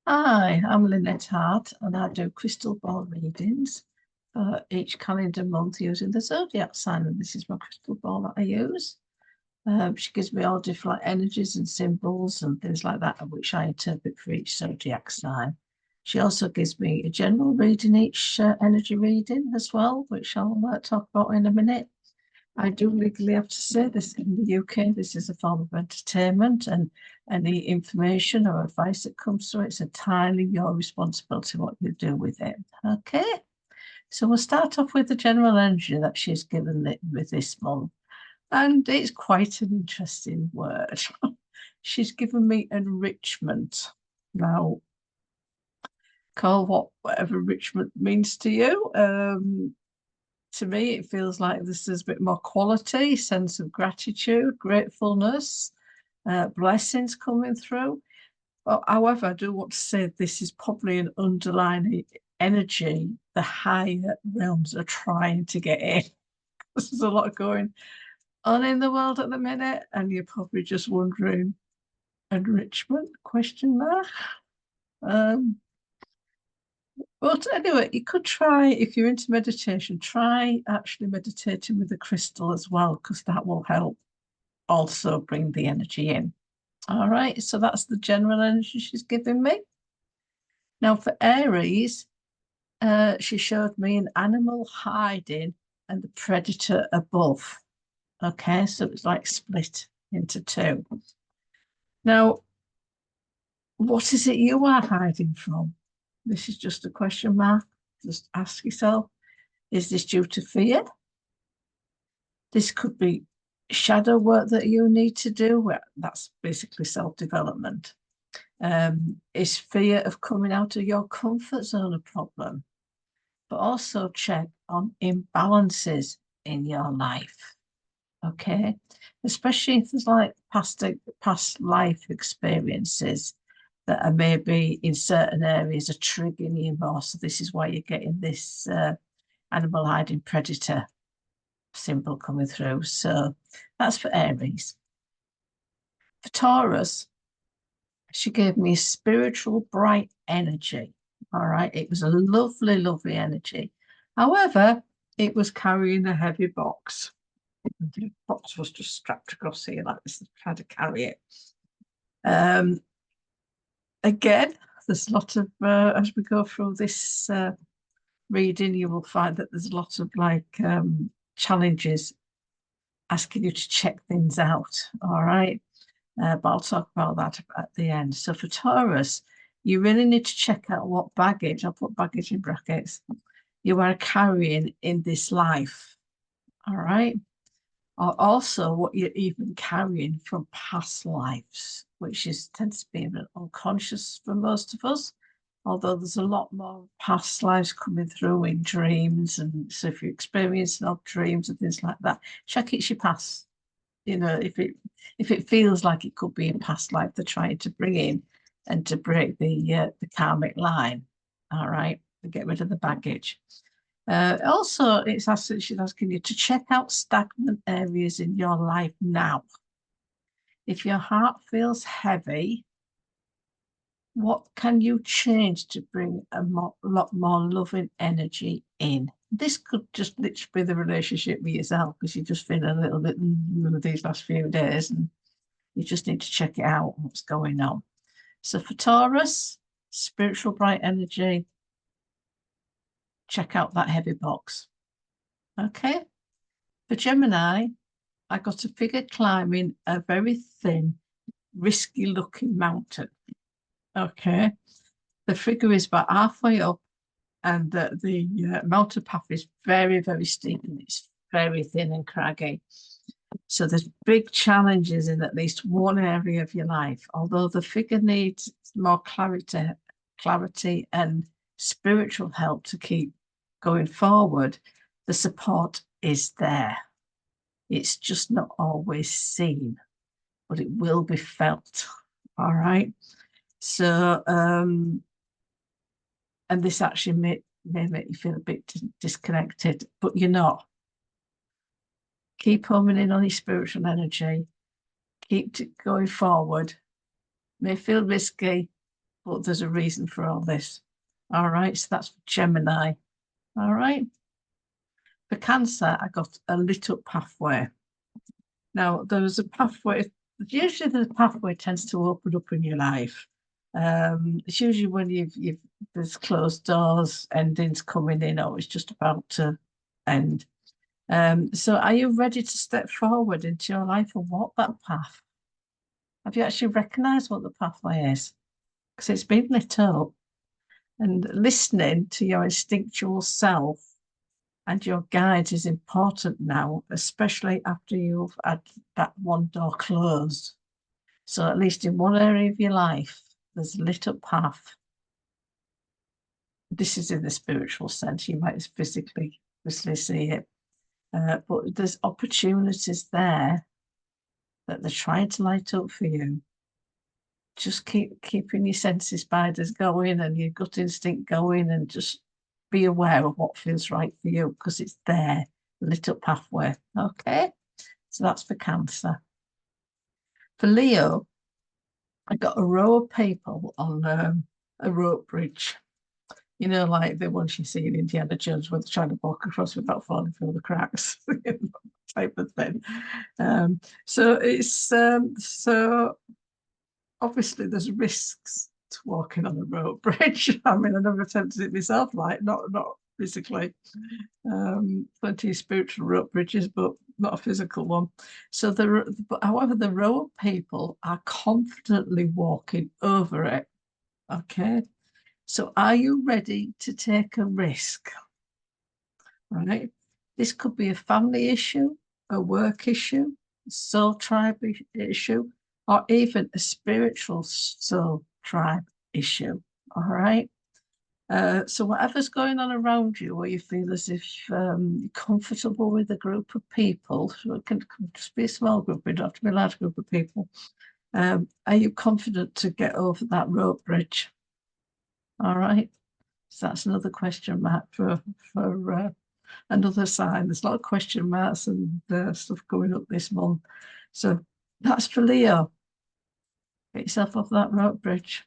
Hi, I'm Lynette Hart, and I do crystal ball readings for each calendar month using the Zodiac sign. And this is my crystal ball that I use. She gives me all different energies and symbols and things like that, which I interpret for each Zodiac sign. She also gives me a general reading, each energy reading as well, which I'll talk about in a minute. I do legally have to say this in the UK, this is a form of entertainment, and any information or advice that comes through, it's entirely your responsibility what you do with it. Okay, so we'll start off with the general energy that she's given it with this month. And it's quite an interesting word. She's given me enrichment. Now, call whatever enrichment means to you. To me, it feels like this is a bit more quality, sense of gratitude, gratefulness, blessings coming through. But however, I do want to say this is probably an underlying energy the higher realms are trying to get in. There's a lot going on in the world at the minute, and you're probably just wondering, enrichment, question mark. But anyway, you could try, if you're into meditation, try actually meditating with the crystal as well, because that will help also bring the energy in. All right, so that's the general energy she's giving me. Now for Aries, she showed me an animal hiding and the predator above. Okay, so it's like split into two. Now, what is it you are hiding from? This is just a question mark. Just ask yourself, is this due to fear? This could be shadow work that you need to do. Well, that's basically self-development. Is fear of coming out of your comfort zone a problem? But also check on imbalances in your life. Okay, especially if there's like past life experiences that are maybe in certain areas are triggering you more. So this is why you're getting this animal hiding predator symbol coming through. So that's for Aries. For Taurus, she gave me spiritual bright energy. All right, it was a lovely, lovely energy. However, it was carrying a heavy box. The box was just strapped across here like this, trying to carry it. Again, there's a lot of, as we go through this reading, you will find that there's a lot of like challenges asking you to check things out. All right. But I'll talk about that at the end. So for Taurus, you really need to check out what baggage, I'll put baggage in brackets, you are carrying in this life. All right. Or also what you're even carrying from past lives, which tends to be a bit unconscious for most of us. Although there's a lot more past lives coming through in dreams. And so if you're experiencing odd dreams and things like that, check it's your past. You know, if it feels like it could be a past life they're trying to bring in and to break the karmic line. All right, to get rid of the baggage. Also, she's asking you to check out stagnant areas in your life now. If your heart feels heavy, what can you change to bring a lot more loving energy in? This could just literally be the relationship with yourself because you just feel a little bit these last few days and you just need to check it out, what's going on. So for Taurus, spiritual bright energy, check out that heavy box. Okay. For Gemini, I got a figure climbing a very thin, risky looking mountain. Okay. The figure is about halfway up and the mountain path is very, very steep and it's very thin and craggy. So there's big challenges in at least one area of your life. Although the figure needs more clarity and spiritual help to keep going forward, the support is there. It's just not always seen, but it will be felt. All right. So, and this actually may make you feel a bit disconnected, but you're not. Keep homing in on your spiritual energy. Keep going forward. May feel risky, but there's a reason for all this. All right, so that's for Gemini. All right. For Cancer, I got a lit up pathway. Now, there's a pathway. Usually, the pathway tends to open up in your life. It's usually when you've there's closed doors, endings coming in, or it's just about to end. So, are you ready to step forward into your life and walk that path? Have you actually recognised what the pathway is? Because it's been lit up, and listening to your instinctual self and your guides is important now, especially after you've had that one door closed. So at least in one area of your life, there's a lit up path. This is in the spiritual sense. You might physically see it. But there's opportunities there that they're trying to light up for you. Just keeping your senses spiders going and your gut instinct going, and just be aware of what feels right for you, because it's there, lit up pathway. Okay, so that's for Cancer. For Leo, I got a row of people on a rope bridge. You know, like the ones you see in Indiana Jones where they're trying to walk across without falling through the cracks, type of thing. So it's so obviously there's risks to walking on a rope bridge. I mean, I never attempted it myself, like not physically. Plenty of spiritual rope bridges, but not a physical one. So however, the row of people are confidently walking over it. Okay. So are you ready to take a risk? Right. This could be a family issue, a work issue, a soul tribe issue, or even a spiritual soul tribe issue. All right. So whatever's going on around you, where you feel as if you're comfortable with a group of people, so it can just be a small group, it don't have to be a large group of people. Are you confident to get over that rope bridge? All right. So that's another question mark for another sign. There's a lot of question marks and stuff going up this month. So that's for Leo. Get yourself off that rope bridge.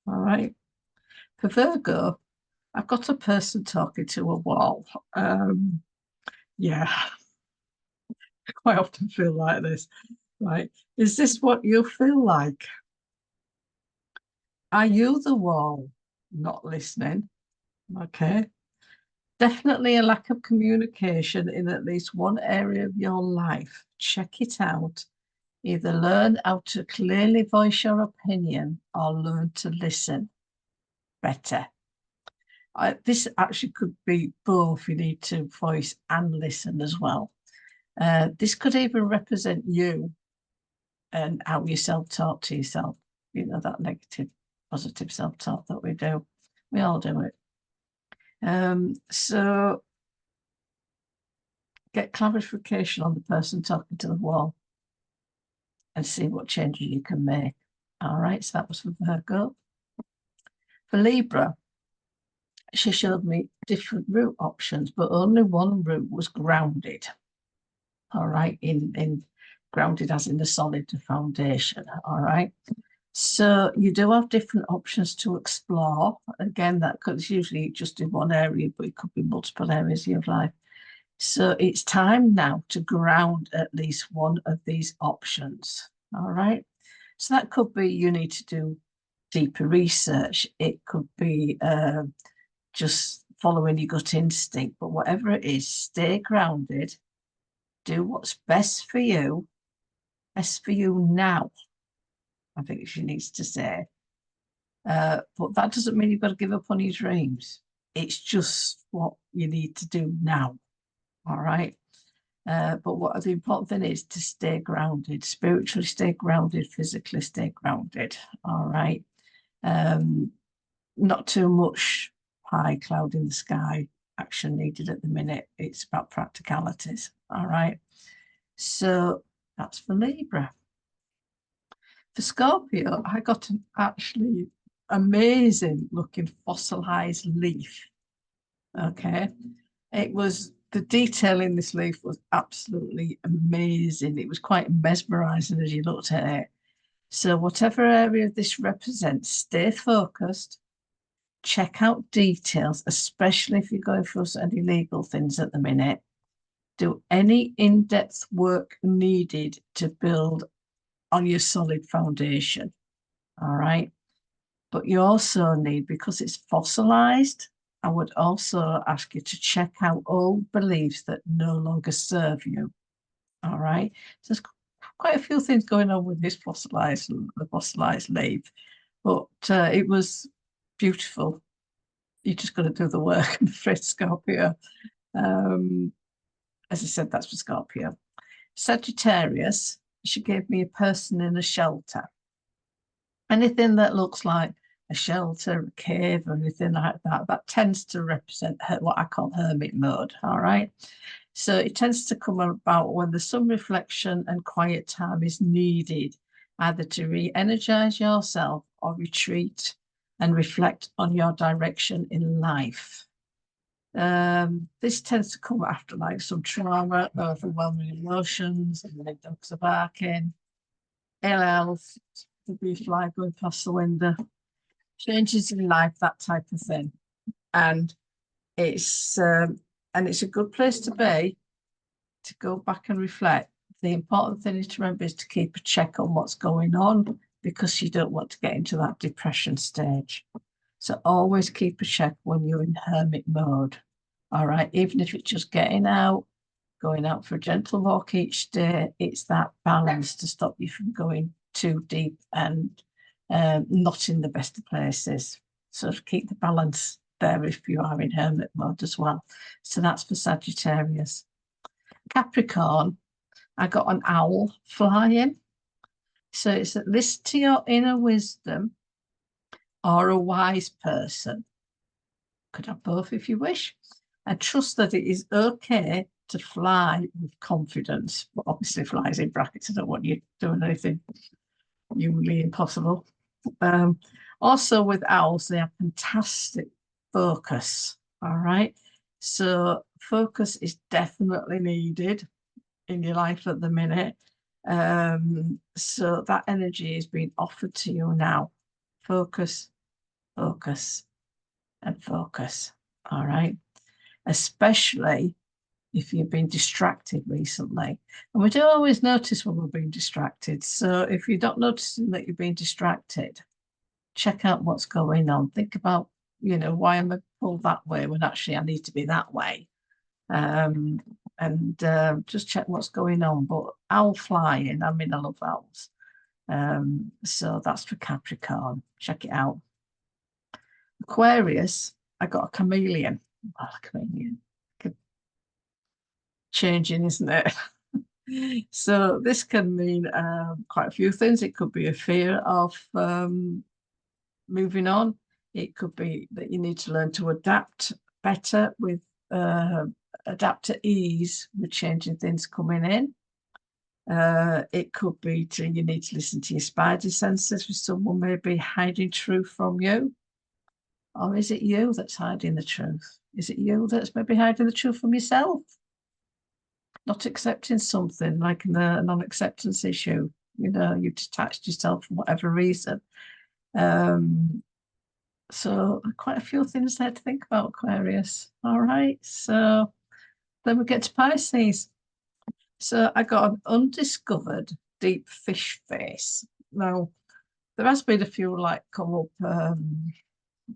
All right. For Virgo, I've got a person talking to a wall. Yeah, I quite often feel like this. Right. Is this what you feel like? Are you the wall not listening? Okay. Definitely a lack of communication in at least one area of your life. Check it out. Either learn how to clearly voice your opinion or learn to listen better. This actually could be both. You need to voice and listen as well. This could even represent you and how you self-talk to yourself. You know, that negative, positive self-talk that we do. We all do it. So get clarification on the person talking to the wall and see what changes you can make. All right, so that was for Virgo. For Libra, she showed me different route options, but only one route was grounded. All right, in grounded as in the solid foundation. All right. So you do have different options to explore. Again, that could usually just in one area, but it could be multiple areas of your life. So it's time now to ground at least one of these options. All right. So that could be you need to do deeper research. It could be just following your gut instinct, but whatever it is, stay grounded, do what's best for you now, I think she needs to say. But that doesn't mean you've got to give up on your dreams. It's just what you need to do now. All right. But what the important thing is to stay grounded, spiritually stay grounded, physically stay grounded. All right. Not too much high cloud in the sky action needed at the minute. It's about practicalities. All right. So that's for Libra. For Scorpio, I got an actually amazing looking fossilized leaf. Okay. It was the detail in this leaf was absolutely amazing. It was quite mesmerizing as you looked at it. So whatever area this represents, stay focused, check out details, especially if you're going through any legal things at the minute. Do any in-depth work needed to build on your solid foundation. All right. But you also need, because it's fossilized, I would also ask you to check out old beliefs that no longer serve you. All right. So there's quite a few things going on with this the fossilized leaf, but it was beautiful. You just got to do the work, I'm afraid, Scorpio. As I said, that's for Scorpio. Sagittarius, she gave me a person in a shelter. Anything that looks like a shelter, a cave, or anything like that, that tends to represent what I call hermit mode. All right. So it tends to come about when there's some reflection and quiet time is needed, either to re-energize yourself or retreat and reflect on your direction in life. This tends to come after like some trauma, overwhelming emotions, and like dogs are barking, ill health, the bee fly going past the window, changes in life, that type of thing. And it's a good place to be, to go back and reflect. The important thing is to remember is to keep a check on what's going on, because you don't want to get into that depression stage. So always keep a check when you're in hermit mode. All right, even if it's just getting out, going out for a gentle walk each day, it's that balance to stop you from going too deep and not in the best of places. So to keep the balance there if you are in hermit mode as well. So that's for Sagittarius. Capricorn, I got an owl flying. So it's that listen to your inner wisdom or a wise person. Could have both if you wish. And trust that it is okay to fly with confidence. But obviously flies in brackets. I don't want you doing anything humanly impossible. Also with owls, they have fantastic focus. All right. So focus is definitely needed in your life at the minute. So that energy is being offered to you now. Focus, focus, and focus. All right. Especially if you've been distracted recently. And we don't always notice when we're being distracted. So if you're not noticing that you're being distracted, check out what's going on. Think about, why am I pulled that way when actually I need to be that way? And just check what's going on. But owl flying, I mean, I love owls. So that's for Capricorn. Check it out. Aquarius, I got a chameleon. Oh, a chameleon. Changing, isn't it? So this can mean quite a few things. It could be a fear of moving on. It could be that you need to learn to adapt better adapt to ease with changing things coming in. It could be you need to listen to your spidey senses, with someone maybe hiding truth from you. Or is it you that's hiding the truth? Is it you that's maybe hiding the truth from yourself? Not accepting something like a non-acceptance issue. You've detached yourself for whatever reason. So quite a few things there to think about, Aquarius. All right. So then we get to Pisces. So I got an undiscovered deep fish face. Now, there has been a few come up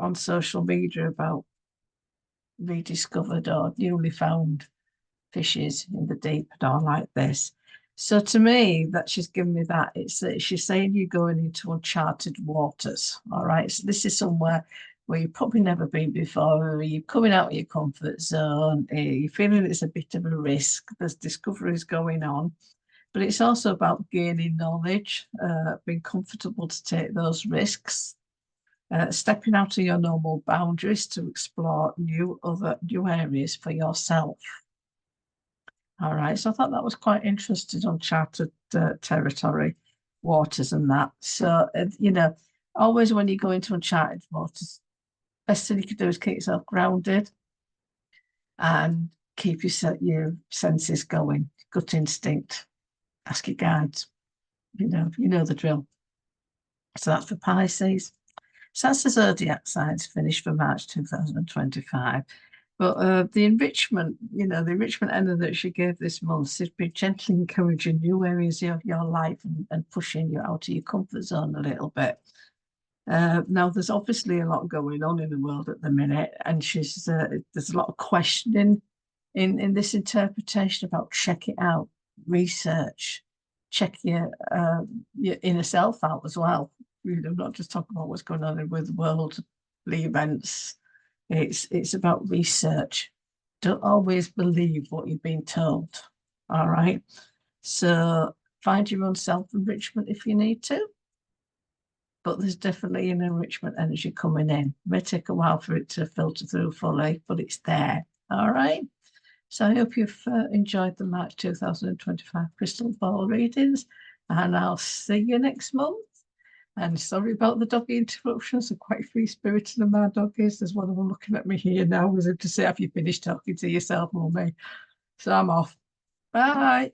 on social media about rediscovered or newly found fishes in the deep and all like this. So to me, that she's given me that. She's saying you're going into uncharted waters. All right. So this is somewhere where you've probably never been before, you're coming out of your comfort zone, you're feeling it's a bit of a risk, there's discoveries going on, but it's also about gaining knowledge, being comfortable to take those risks, stepping out of your normal boundaries to explore new areas for yourself. All right, so I thought that was quite interesting, uncharted territory, waters and that. So, always when you go into uncharted waters, best thing you can do is keep yourself grounded and keep your senses going, gut instinct, ask your guides, you know the drill. So that's for Pisces. So that's the zodiac signs finished for March 2025. But the enrichment, the enrichment energy that she gave this month has been gently encouraging new areas of your life and pushing you out of your comfort zone a little bit. Now, there's obviously a lot going on in the world at the minute, and there's a lot of questioning in this interpretation about check it out, research, check your inner self out as well. Not just talking about what's going on with worldly events. It's about research. Don't always believe what you've been told. All right. So find your own self-enrichment if you need to. But there's definitely an enrichment energy coming in. It may take a while for it to filter through fully, but it's there. All right. So I hope you've enjoyed the March 2025 crystal ball readings, and I'll see you next month. And sorry about the doggy interruptions. I'm quite free-spirited and my dog is. There's one of them looking at me here now as if to say, have you finished talking to yourself, Mummy? So I'm off. Bye.